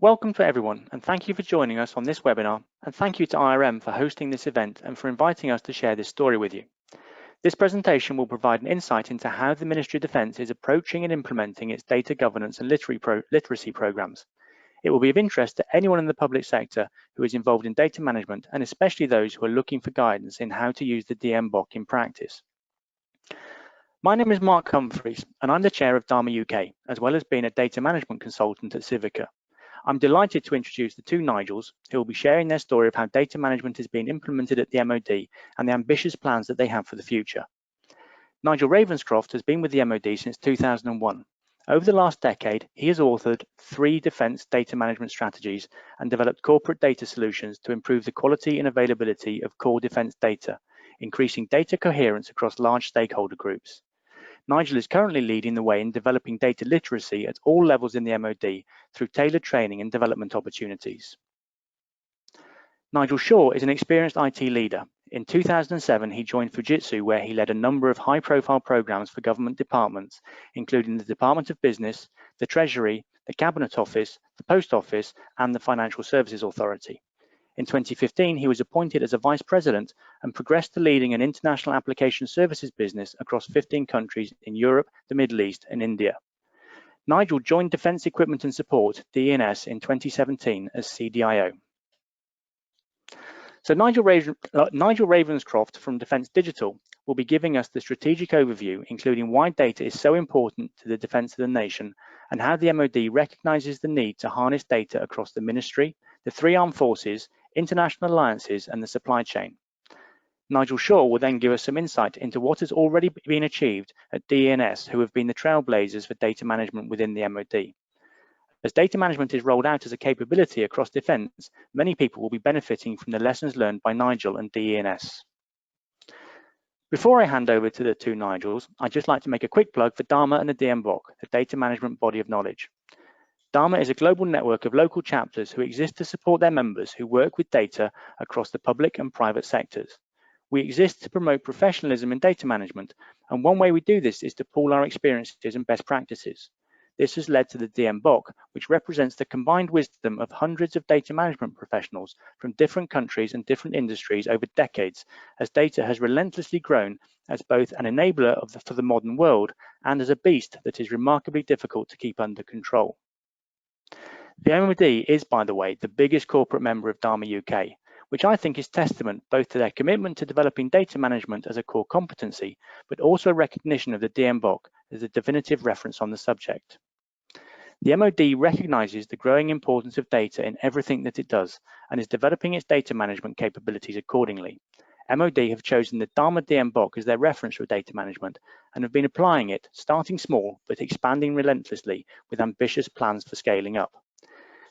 welcome to everyone, and thank you for joining us on this webinar, and thank you to IRM for hosting this event and for inviting us to share this story with you. This presentation will provide an insight into how the Ministry of Defence is approaching and implementing its data governance and literacy programs. It will be of interest to anyone in the public sector who is involved in data management, and especially those who are looking for guidance in how to use the DMBoK in practice. My name is Mark Humphreys, and I'm the chair of DAMA UK, as well as being a data management consultant at Civica. I'm delighted to introduce the two Nigels who will be sharing their story of how data management is being implemented at the MOD and the ambitious plans that they have for the future. Nigel Ravenscroft has been with the MOD since 2001. Over the last decade, he has authored 3 defence data management strategies and developed corporate data solutions to improve the quality and availability of core defence data, increasing data coherence across large stakeholder groups. Nigel is currently leading the way in developing data literacy at all levels in the MOD through tailored training and development opportunities. Nigel Shaw is an experienced IT leader. In 2007, he joined Fujitsu, where he led a number of high-profile programs for government departments, including the Department of Business, the Treasury, the Cabinet Office, the Post Office, and the Financial Services Authority. In 2015, he was appointed as a vice president and progressed to leading an international application services business across 15 countries in Europe, the Middle East, and India. Nigel joined Defence Equipment and Support, DENS, in 2017 as CDIO. So Nigel Ravenscroft from Defence Digital will be giving us the strategic overview, including why data is so important to the defence of the nation and how the MOD recognises the need to harness data across the ministry, the 3 armed forces, international alliances, and the supply chain. Nigel Shaw will then give us some insight into what has already been achieved at DENS, who have been the trailblazers for data management within the MOD. As data management is rolled out as a capability across defence, many people will be benefiting from the lessons learned by Nigel and DENS. Before I hand over to the two Nigels, I'd just like to make a quick plug for DAMA and the DMBoK, the data management body of knowledge. DAMA is a global network of local chapters who exist to support their members who work with data across the public and private sectors. We exist to promote professionalism in data management, and one way we do this is to pool our experiences and best practices. This has led to the DMBoK, which represents the combined wisdom of hundreds of data management professionals from different countries and different industries over decades, as data has relentlessly grown as both an enabler for the modern world and as a beast that is remarkably difficult to keep under control. The MOD is, by the way, the biggest corporate member of DAMA UK, which I think is testament both to their commitment to developing data management as a core competency, but also a recognition of the DMBoK as a definitive reference on the subject. The MOD recognises the growing importance of data in everything that it does and is developing its data management capabilities accordingly. MOD have chosen the DAMA DMBoK as their reference for data management and have been applying it, starting small but expanding relentlessly with ambitious plans for scaling up.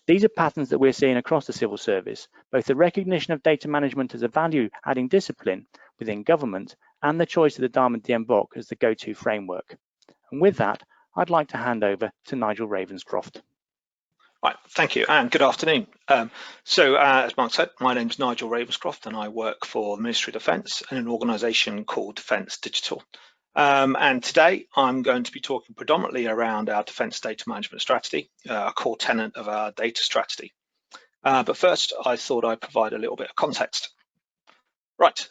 These are patterns that we're seeing across the civil service, both the recognition of data management as a value-adding discipline within government and the choice of the DAMA DMBoK as the go-to framework. And with that, I'd like to hand over to Nigel Ravenscroft. Right, thank you and good afternoon. As Mark said, my name's Nigel Ravenscroft and I work for the Ministry of Defence and an organisation called Defence Digital. And today I'm going to be talking predominantly around our defence data management strategy, a core tenet of our data strategy. But first, I thought I'd provide a little bit of context. Right,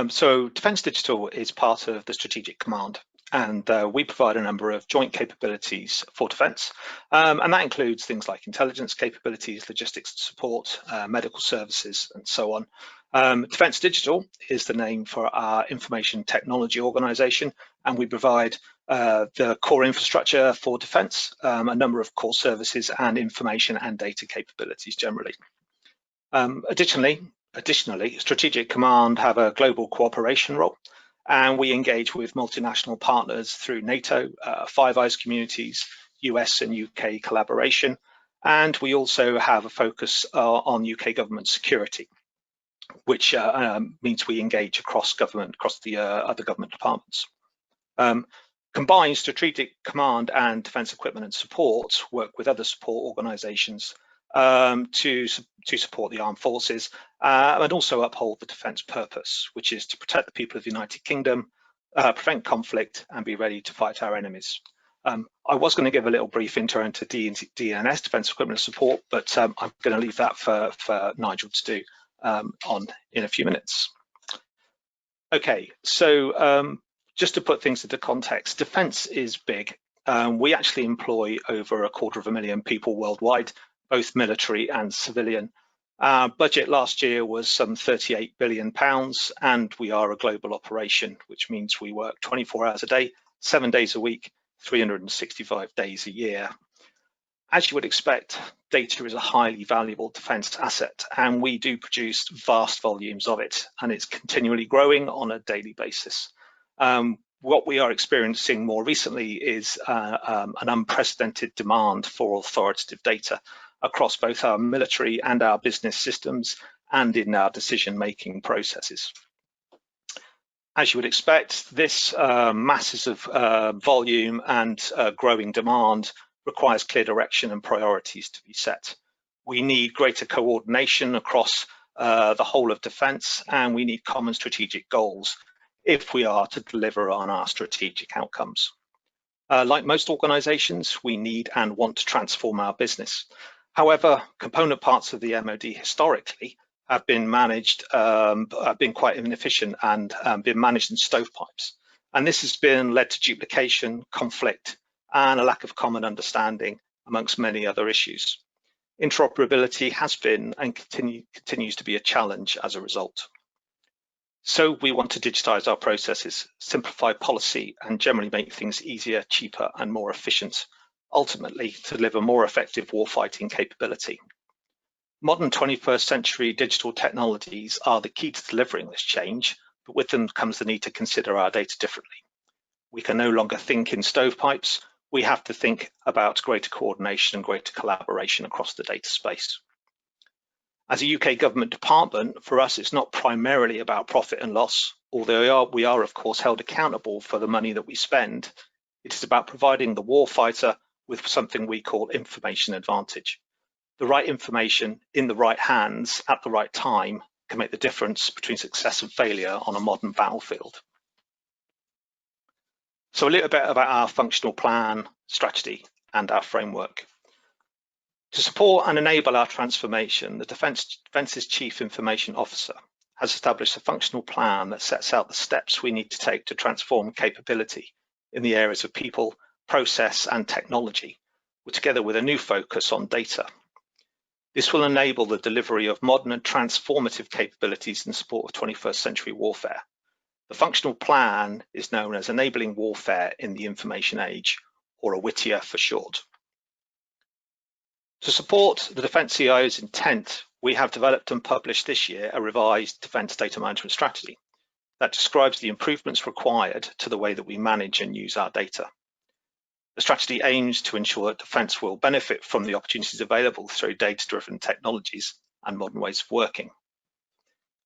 so Defence Digital is part of the Strategic Command, and we provide a number of joint capabilities for defence, and that includes things like intelligence capabilities, logistics support, medical services, and so on. Defence Digital is the name for our information technology organisation, and we provide the core infrastructure for defence, a number of core services and information and data capabilities generally. Additionally, Strategic Command have a global cooperation role, and we engage with multinational partners through NATO, Five Eyes communities, US and UK collaboration, and we also have a focus on UK government security, which means we engage across government, across the other government departments. Combined, Strategic Command and Defence Equipment and Support work with other support organisations to support the armed forces and also uphold the defence purpose, which is to protect the people of the United Kingdom, prevent conflict and be ready to fight our enemies. I was going to give a little brief intro into DNS, Defence Equipment Support, but I'm going to leave that for Nigel to do in a few minutes. Okay, so just to put things into context, defence is big. We actually employ over 250,000 people worldwide, both military and civilian. Our budget last year was some £38 billion, and we are a global operation, which means we work 24 hours a day, 7 days a week, 365 days a year. As you would expect, data is a highly valuable defence asset, and we do produce vast volumes of it, and it's continually growing on a daily basis. What we are experiencing more recently is an unprecedented demand for authoritative data across both our military and our business systems and in our decision-making processes. As you would expect, this masses of volume and growing demand requires clear direction and priorities to be set. We need greater coordination across the whole of defence, and we need common strategic goals if we are to deliver on our strategic outcomes. Like most organisations, we need and want to transform our business. However, component parts of the MOD historically have been managed, have been quite inefficient and been managed in stovepipes. And this has been led to duplication, conflict, and a lack of common understanding amongst many other issues. Interoperability has been and continues to be a challenge as a result. So we want to digitise our processes, simplify policy, and generally make things easier, cheaper, and more efficient, ultimately to deliver more effective warfighting capability. Modern 21st century digital technologies are the key to delivering this change, but with them comes the need to consider our data differently. We can no longer think in stovepipes. We have to think about greater coordination and greater collaboration across the data space. As a UK government department, for us, it's not primarily about profit and loss, although we are of course held accountable for the money that we spend. It is about providing the warfighter with something we call information advantage. The right information in the right hands at the right time can make the difference between success and failure on a modern battlefield. So a little bit about our functional plan, strategy, and our framework. To support and enable our transformation, the Defence's Chief Information Officer has established a functional plan that sets out the steps we need to take to transform capability in the areas of people, process, and technology, together with a new focus on data. This will enable the delivery of modern and transformative capabilities in support of 21st century warfare. The functional plan is known as Enabling Warfare in the Information Age, or AWITIA for short. To support the Defence CIO's intent, we have developed and published this year a revised Defence Data Management Strategy that describes the improvements required to the way that we manage and use our data. The strategy aims to ensure that Defence will benefit from the opportunities available through data-driven technologies and modern ways of working.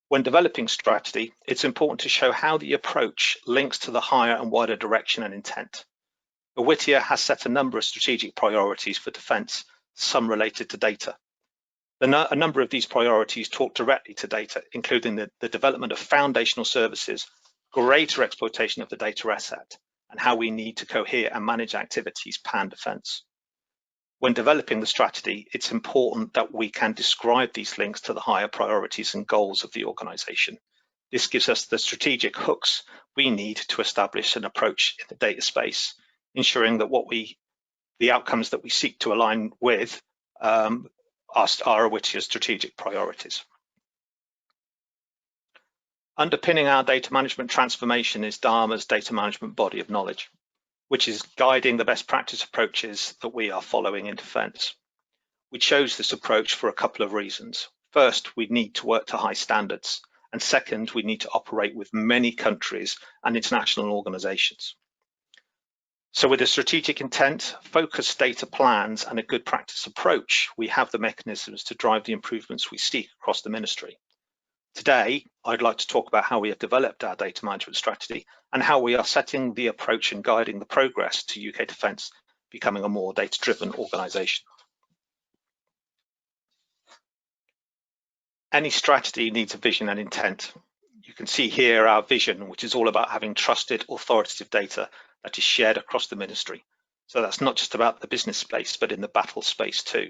When developing strategy, it's important to show how the approach links to the higher and wider direction and intent. AWITIA has set a number of strategic priorities for Defence, some related to data. A number of these priorities talk directly to data, including the development of foundational services, greater exploitation of the data asset, and how we need to cohere and manage activities pan-defence. When developing the strategy, it's important that we can describe these links to the higher priorities and goals of the organisation. This gives us the strategic hooks we need to establish an approach in the data space, ensuring that the outcomes that we seek to align with are AWITIA's strategic priorities. Underpinning our data management transformation is DAMA's data management body of knowledge, which is guiding the best practice approaches that we are following in defence. We chose this approach for a couple of reasons. First, we need to work to high standards, and second, we need to operate with many countries and international organisations. So with a strategic intent, focused data plans, and a good practice approach, we have the mechanisms to drive the improvements we seek across the ministry. Today, I'd like to talk about how we have developed our data management strategy and how we are setting the approach and guiding the progress to UK Defence becoming a more data-driven organisation. Any strategy needs a vision and intent. You can see here our vision, which is all about having trusted, authoritative data that is shared across the ministry So that's not just about the business space, but in the battle space too.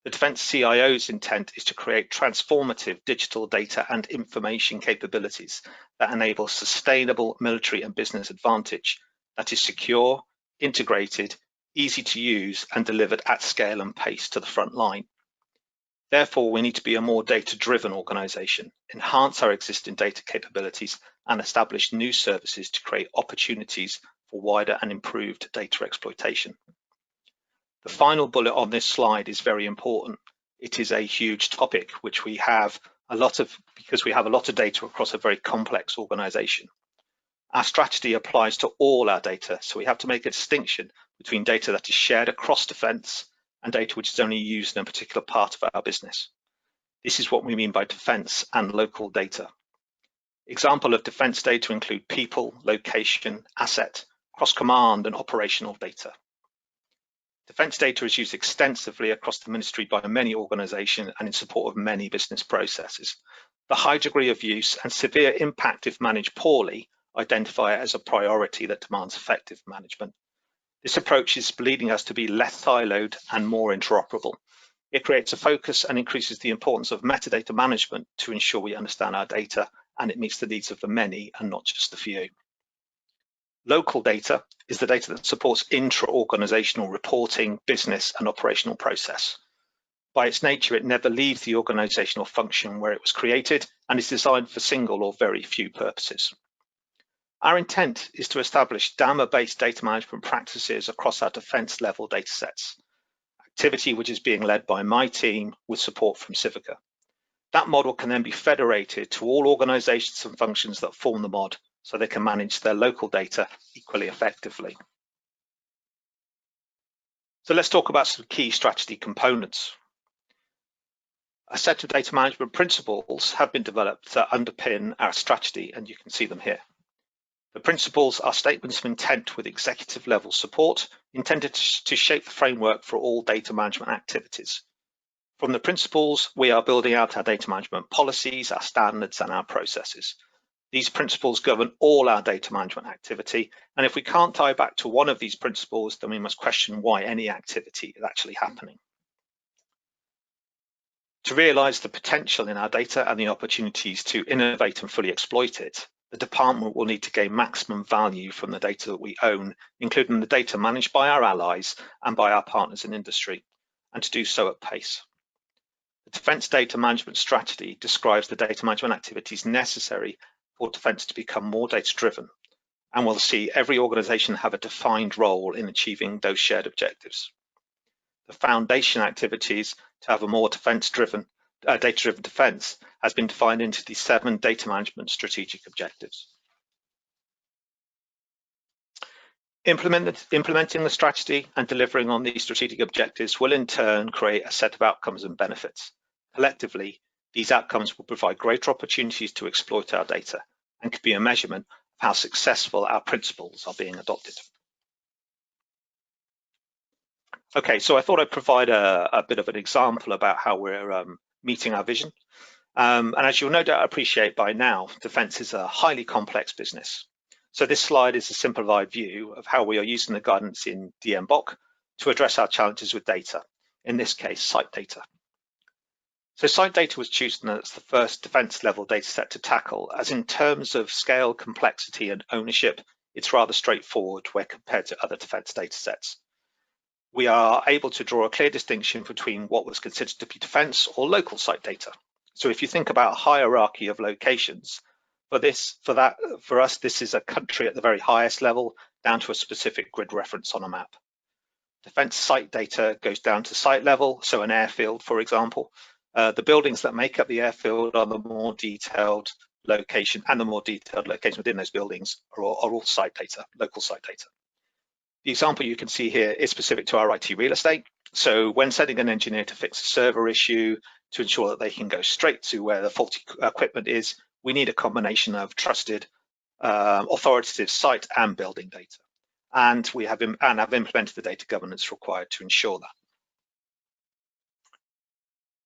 The Defence CIO's intent is to create transformative digital data and information capabilities that enable sustainable military and business advantage that is secure, integrated, easy to use, and delivered at scale and pace to the front line. Therefore, we need to be a more data-driven organisation, enhance our existing data capabilities, and establish new services to create opportunities for wider and improved data exploitation. The final bullet on this slide is very important. It is a huge topic, which we have a lot of, because we have a lot of data across a very complex organisation. Our strategy applies to all our data, so we have to make a distinction between data that is shared across defence and data which is only used in a particular part of our business. This is what we mean by defence and local data. Examples of defence data include people, location, asset, cross-command and operational data. Defence data is used extensively across the ministry by many organisations and in support of many business processes. The high degree of use and severe impact if managed poorly identify it as a priority that demands effective management. This approach is leading us to be less siloed and more interoperable. It creates a focus and increases the importance of metadata management to ensure we understand our data and it meets the needs of the many and not just the few. Local data is the data that supports intra-organisational reporting, business and operational process. By its nature, it never leaves the organisational function where it was created and is designed for single or very few purposes. Our intent is to establish DAMA-based data management practices across our defence level datasets, activity which is being led by my team with support from Civica. That model can then be federated to all organisations and functions that form the mod, so they can manage their local data equally effectively. So let's talk about some key strategy components. A set of data management principles have been developed that underpin our strategy, and you can see them here. The principles are statements of intent with executive level support intended to shape the framework for all data management activities. From the principles, we are building out our data management policies, our standards, and our processes. These principles govern all our data management activity, and if we can't tie back to one of these principles, then we must question why any activity is actually happening. To realise the potential in our data and the opportunities to innovate and fully exploit it, the department will need to gain maximum value from the data that we own, including the data managed by our allies and by our partners in industry, and to do so at pace. The Defence Data Management Strategy describes the data management activities necessary for Defence to become more data-driven, and will see every organisation have a defined role in achieving those shared objectives. The foundation activities to have a more data-driven defence has been defined into the 7 data management strategic objectives. Implementing the strategy and delivering on these strategic objectives will in turn create a set of outcomes and benefits. Collectively, these outcomes will provide greater opportunities to exploit our data and could be a measurement of how successful our principles are being adopted. Okay, so I thought I'd provide a bit of an example about how we're meeting our vision. And as you'll no doubt appreciate by now, defence is a highly complex business. So this slide is a simplified view of how we are using the guidance in DMBoK to address our challenges with data, in this case, site data. So site data was chosen as the first defence level data set to tackle, as in terms of scale, complexity and ownership, it's rather straightforward where compared to other defence data sets. We are able to draw a clear distinction between what was considered to be defence or local site data. So if you think about a hierarchy of locations, for us, this is a country at the very highest level down to a specific grid reference on a map. Defence site data goes down to site level, so an airfield, for example. The buildings that make up the airfield are the more detailed location, and the more detailed location within those buildings are all site data, local site data. The example you can see here is specific to our IT real estate. So when sending an engineer to fix a server issue to ensure that they can go straight to where the faulty equipment is, we need a combination of trusted, authoritative site and building data. And we have implemented the data governance required to ensure that.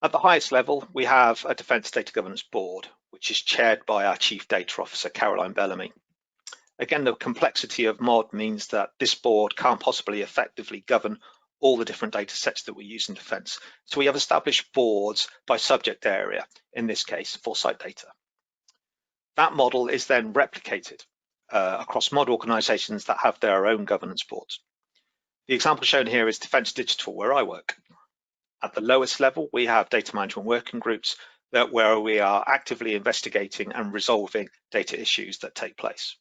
At the highest level, we have a Defence Data Governance Board, which is chaired by our Chief Data Officer, Caroline Bellamy. Again, the complexity of MOD means that this board can't possibly effectively govern all the different data sets that we use in defence. So we have established boards by subject area, in this case, foresight data. That model is then replicated across MOD organisations that have their own governance boards. The example shown here is Defence Digital, where I work. At the lowest level, we have data management working groups where we are actively investigating and resolving data issues that take place.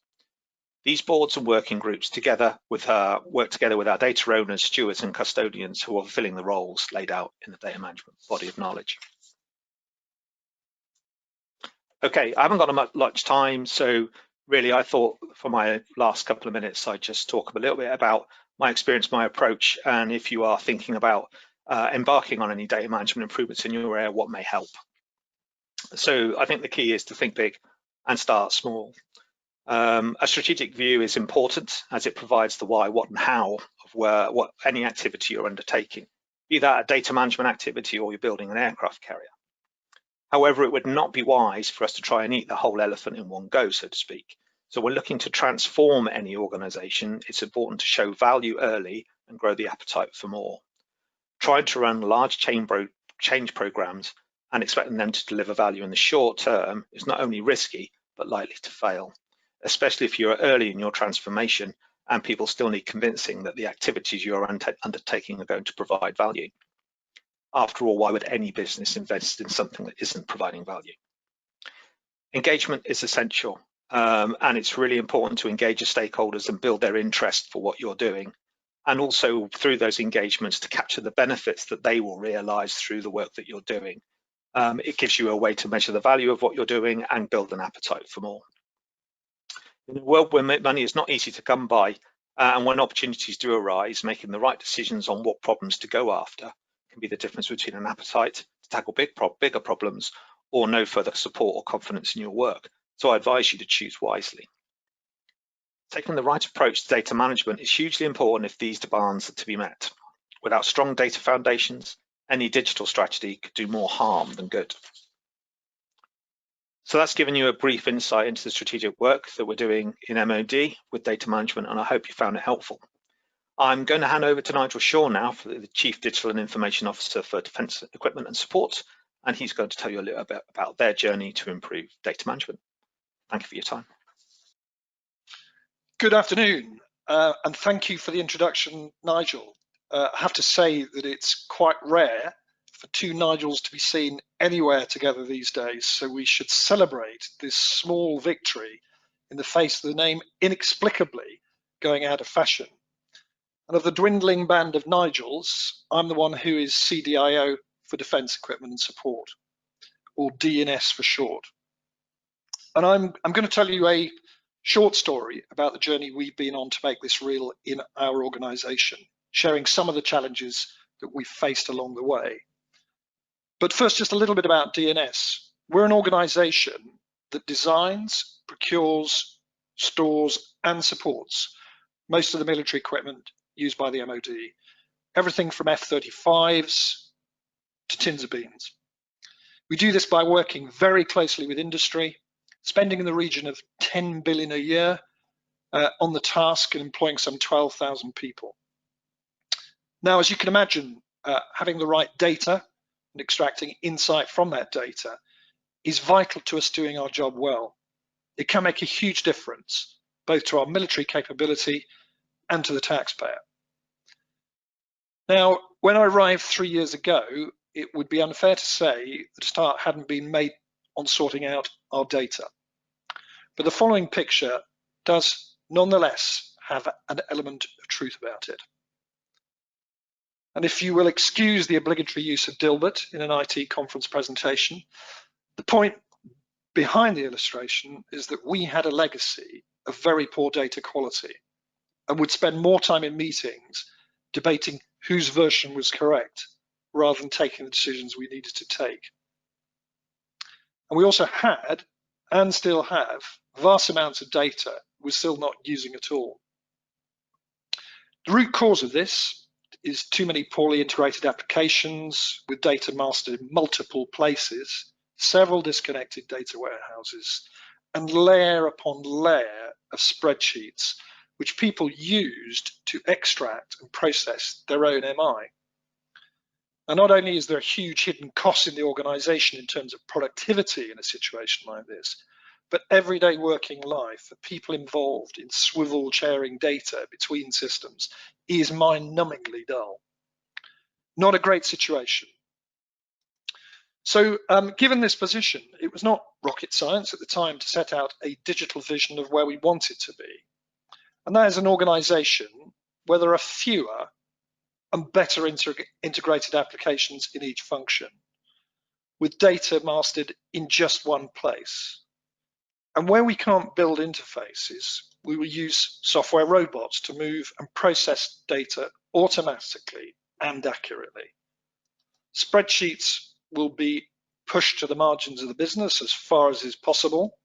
These boards and working groups work together with our data owners, stewards and custodians who are fulfilling the roles laid out in the data management body of knowledge. Okay, I haven't got much time, so really I thought for my last couple of minutes I'd just talk a little bit about my experience, my approach, and if you are thinking about embarking on any data management improvements in your area, what may help. So I think the key is to think big and start small. A strategic view is important as it provides the why, what and how of what any activity you're undertaking, be that a data management activity or you're building an aircraft carrier. However, it would not be wise for us to try and eat the whole elephant in one go, so to speak. So when looking to transform any organisation, it's important to show value early and grow the appetite for more. Trying to run large change programs and expecting them to deliver value in the short term is not only risky, but likely to fail, especially if you're early in your transformation and people still need convincing that the activities you're undertaking are going to provide value. After all, why would any business invest in something that isn't providing value? Engagement is essential, and it's really important to engage your stakeholders and build their interest for what you're doing, and also through those engagements to capture the benefits that they will realise through the work that you're doing. It gives you a way to measure the value of what you're doing and build an appetite for more. In a world where money is not easy to come by, and when opportunities do arise, making the right decisions on what problems to go after can be the difference between an appetite to tackle bigger problems or no further support or confidence in your work. So I advise you to choose wisely. Taking the right approach to data management is hugely important if these demands are to be met. Without strong data foundations, any digital strategy could do more harm than good. So that's given you a brief insight into the strategic work that we're doing in MOD with data management, and I hope you found it helpful. I'm going to hand over to Nigel Shaw now, for the Chief Digital and Information Officer for Defence Equipment and Support, and he's going to tell you a little bit about their journey to improve data management. Thank you for your time. Good afternoon, and thank you for the introduction, Nigel. I have to say that it's quite rare for two Nigels to be seen anywhere together these days, so we should celebrate this small victory in the face of the name inexplicably going out of fashion. And of the dwindling band of Nigels, I'm the one who is CDIO for Defence Equipment and Support, or D&S for short. And I'm going to tell you a short story about the journey we've been on to make this real in our organisation, sharing some of the challenges that we've faced along the way. But first, just a little bit about D&S. We're an organisation that designs, procures, stores and supports most of the military equipment used by the MOD, everything from F-35s to tins of beans. We do this by working very closely with industry, spending in the region of 10 billion a year on the task and employing some 12,000 people. Now, as you can imagine, having the right data and extracting insight from that data is vital to us doing our job well. It can make a huge difference, both to our military capability and to the taxpayer. Now, when I arrived 3 years ago, it would be unfair to say that a start hadn't been made on sorting out our data. But the following picture does nonetheless have an element of truth about it. And if you will excuse the obligatory use of Dilbert in an IT conference presentation, the point behind the illustration is that we had a legacy of very poor data quality and would spend more time in meetings debating whose version was correct rather than taking the decisions we needed to take. And we also had, and still have, vast amounts of data we're still not using at all. The root cause of this is too many poorly integrated applications with data mastered in multiple places, several disconnected data warehouses, and layer upon layer of spreadsheets which people used to extract and process their own MI. And not only is there a huge hidden cost in the organization in terms of productivity in a situation like this, but everyday working life for people involved in swivel chairing data between systems is mind-numbingly dull. Not a great situation. So given this position, it was not rocket science at the time to set out a digital vision of where we wanted to be. And that is an organization where there are fewer and better integrated applications in each function, with data mastered in just one place. And where we can't build interfaces, we will use software robots to move and process data automatically and accurately. Spreadsheets will be pushed to the margins of the business as far as is possible,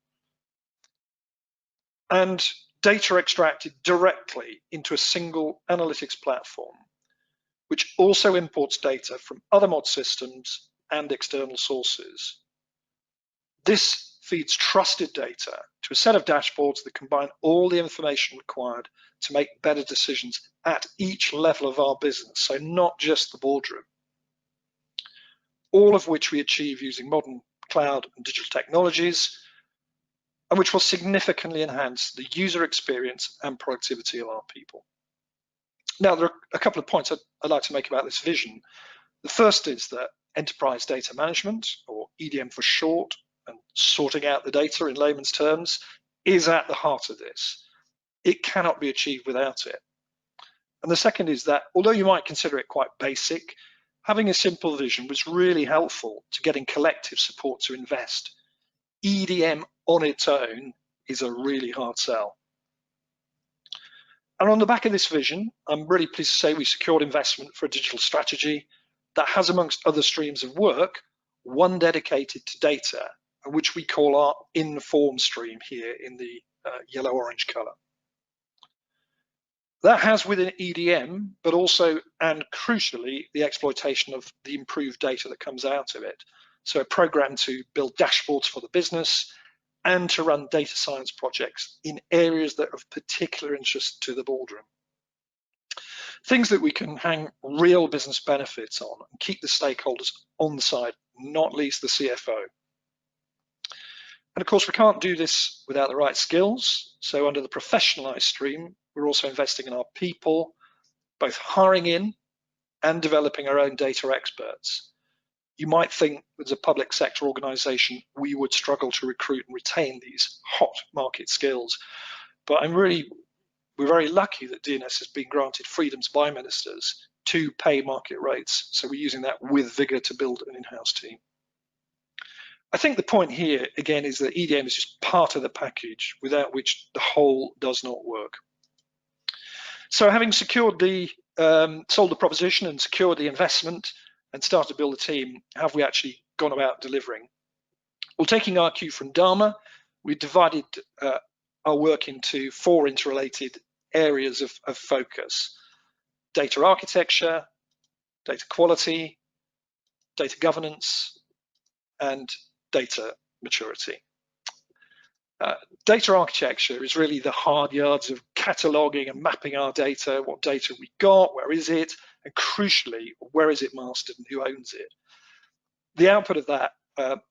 and data extracted directly into a single analytics platform, which also imports data from other mod systems and external sources. This feeds trusted data to a set of dashboards that combine all the information required to make better decisions at each level of our business, so not just the boardroom. All of which we achieve using modern cloud and digital technologies, and which will significantly enhance the user experience and productivity of our people. Now, there are a couple of points I'd like to make about this vision. The first is that enterprise data management, or EDM for short, and sorting out the data in layman's terms, is at the heart of this. It cannot be achieved without it. And the second is that, although you might consider it quite basic, having a simple vision was really helpful to getting collective support to invest. EDM on its own is a really hard sell. And on the back of this vision, I'm really pleased to say we secured investment for a digital strategy that has, amongst other streams of work, one dedicated to data, which we call our Inform stream here in the yellow-orange color. That has within EDM, but also, and crucially, the exploitation of the improved data that comes out of it. So a program to build dashboards for the business and to run data science projects in areas that are of particular interest to the boardroom. Things that we can hang real business benefits on and keep the stakeholders on side, not least the CFO. And of course, we can't do this without the right skills. So under the professionalized stream, we're also investing in our people, both hiring in and developing our own data experts. You might think as a public sector organization, we would struggle to recruit and retain these hot market skills. But we're very lucky that DNS has been granted freedoms by ministers to pay market rates. So we're using that with vigor to build an in-house team. I think the point here, again, is that EDM is just part of the package without which the whole does not work. So having secured sold the proposition and secured the investment and started to build a team, have we actually gone about delivering? Well, taking our cue from DAMA, we divided our work into 4 interrelated areas of focus: data architecture, data quality, data governance, and data maturity. Data architecture is really the hard yards of cataloging and mapping our data, what data we got, where is it, and crucially, where is it mastered and who owns it. The output of that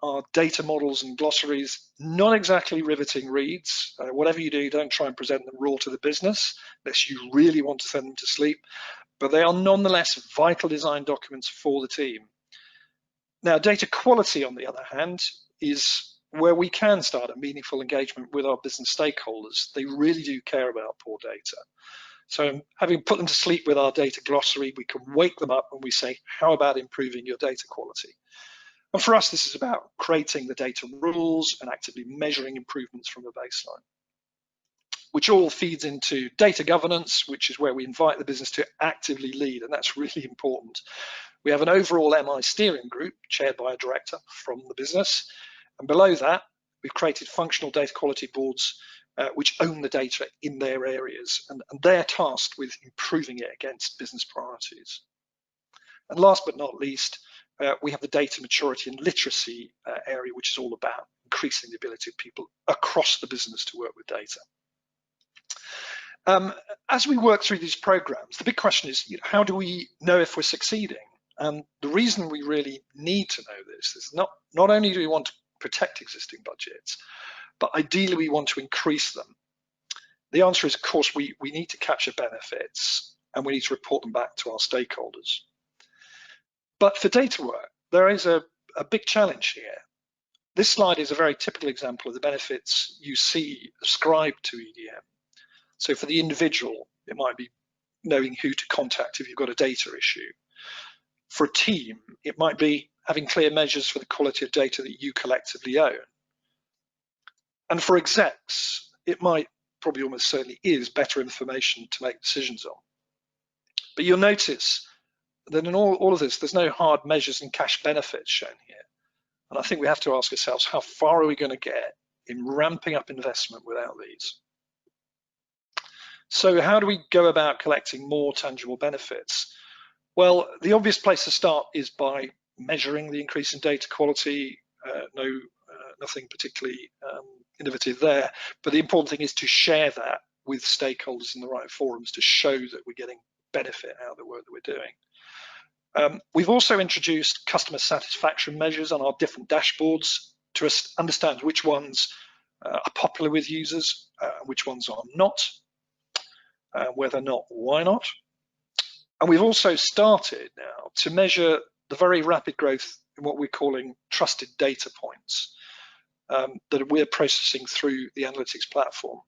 are data models and glossaries, not exactly riveting reads. Whatever you do, don't try and present them raw to the business, unless you really want to send them to sleep, but they are nonetheless vital design documents for the team. Now, data quality, on the other hand, is where we can start a meaningful engagement with our business stakeholders. They really do care about poor data. So having put them to sleep with our data glossary, we can wake them up and we say, how about improving your data quality? And for us, this is about creating the data rules and actively measuring improvements from the baseline, which all feeds into data governance, which is where we invite the business to actively lead, and that's really important. We have an overall MI steering group chaired by a director from the business, and below that, we've created functional data quality boards which own the data in their areas, and they're tasked with improving it against business priorities. And last but not least, we have the data maturity and literacy area, which is all about increasing the ability of people across the business to work with data. As we work through these programs, the big question is, how do we know if we're succeeding? And the reason we really need to know this is not only do we want to protect existing budgets, but ideally we want to increase them. The answer is, of course, we need to capture benefits and we need to report them back to our stakeholders. But for data work, there is a big challenge here. This slide is a very typical example of the benefits you see ascribed to EDM. So for the individual, it might be knowing who to contact if you've got a data issue. For a team, it might be having clear measures for the quality of data that you collectively own. And for execs, it might, probably almost certainly is, better information to make decisions on. But you'll notice that in all of this, there's no hard measures and cash benefits shown here. And I think we have to ask ourselves, how far are we going to get in ramping up investment without these? So how do we go about collecting more tangible benefits? Well, the obvious place to start is by measuring the increase in data quality. Nothing particularly innovative there, but the important thing is to share that with stakeholders in the right forums to show that we're getting benefit out of the work that we're doing. We've also introduced customer satisfaction measures on our different dashboards to understand which ones are popular with users, which ones are not, whether not, why not. And we've also started now to measure the very rapid growth in what we're calling trusted data points that we're processing through the analytics platform.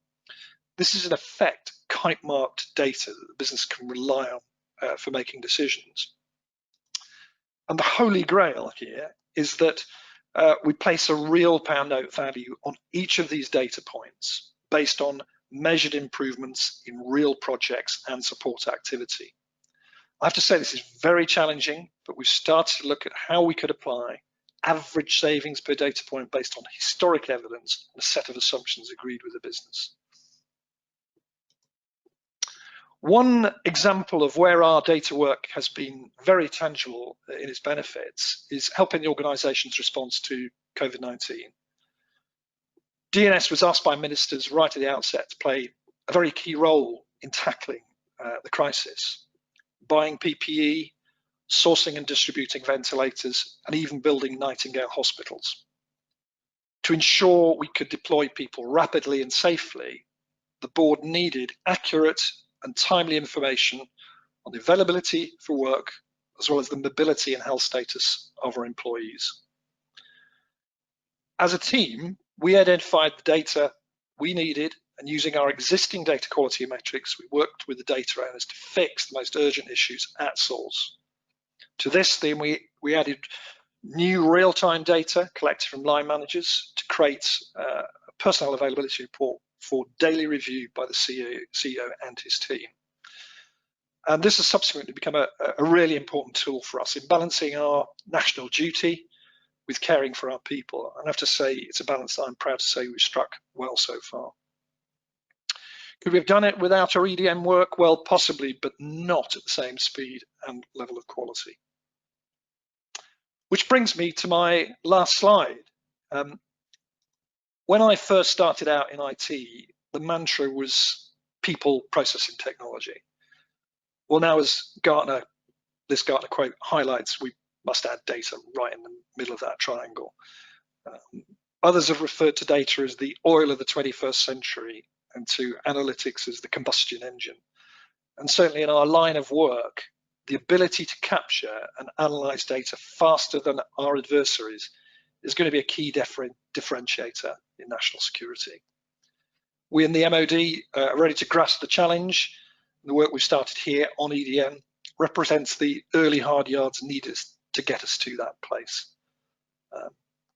This is in effect kite-marked data that the business can rely on for making decisions. And the holy grail here is that we place a real pound note value on each of these data points based on measured improvements in real projects and support activity. I have to say this is very challenging, but we've started to look at how we could apply average savings per data point based on historic evidence and a set of assumptions agreed with the business. One example of where our data work has been very tangible in its benefits is helping the organisation's response to COVID-19. DNS was asked by ministers right at the outset to play a very key role in tackling the crisis, buying PPE, sourcing and distributing ventilators, and even building Nightingale hospitals. To ensure we could deploy people rapidly and safely, the board needed accurate and timely information on the availability for work, as well as the mobility and health status of our employees. As a team, we identified the data we needed, and using our existing data quality metrics, we worked with the data owners to fix the most urgent issues at source. To this theme, we added new real-time data collected from line managers to create a personnel availability report for daily review by the CEO and his team. And this has subsequently become a really important tool for us in balancing our national duty with caring for our people. And I have to say, it's a balance that I'm proud to say we've struck well so far. Could we have done it without our EDM work? Well, possibly, but not at the same speed and level of quality. Which brings me to my last slide. When I first started out in IT, the mantra was people, process and technology. Well, now as this Gartner quote highlights, we must add data right in the middle of that triangle. Others have referred to data as the oil of the 21st century and to analytics as the combustion engine. And certainly in our line of work, the ability to capture and analyze data faster than our adversaries is going to be a key differentiator in national security. We in the MOD are ready to grasp the challenge. The work we've started here on EDM represents the early hard yards needed to get us to that place.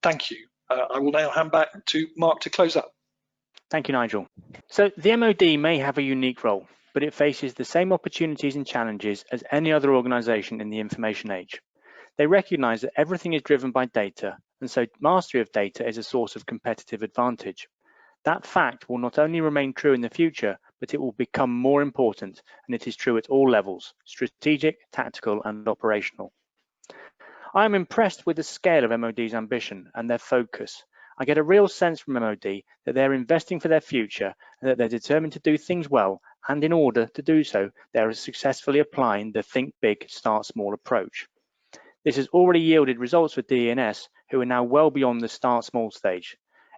Thank you. I will now hand back to Mark to close up. Thank you, Nigel. So the MOD may have a unique role, but it faces the same opportunities and challenges as any other organisation in the information age. They recognise that everything is driven by data, and so mastery of data is a source of competitive advantage. That fact will not only remain true in the future, but it will become more important, and it is true at all levels: strategic, tactical and operational. I am impressed with the scale of MOD's ambition and their focus. I get a real sense from MOD that they're investing for their future and that they're determined to do things well, and in order to do so, they're successfully applying the think big, start small approach. This has already yielded results for DE&S, who are now well beyond the start small stage.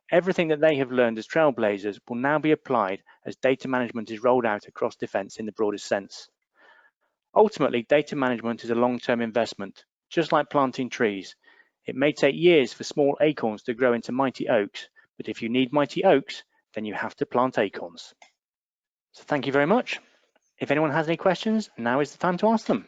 Everything that they have learned as trailblazers will now be applied as data management is rolled out across defence in the broadest sense. Ultimately, data management is a long-term investment, just like planting trees. It may take years for small acorns to grow into mighty oaks, but if you need mighty oaks, then you have to plant acorns. So thank you very much. If anyone has any questions, now is the time to ask them.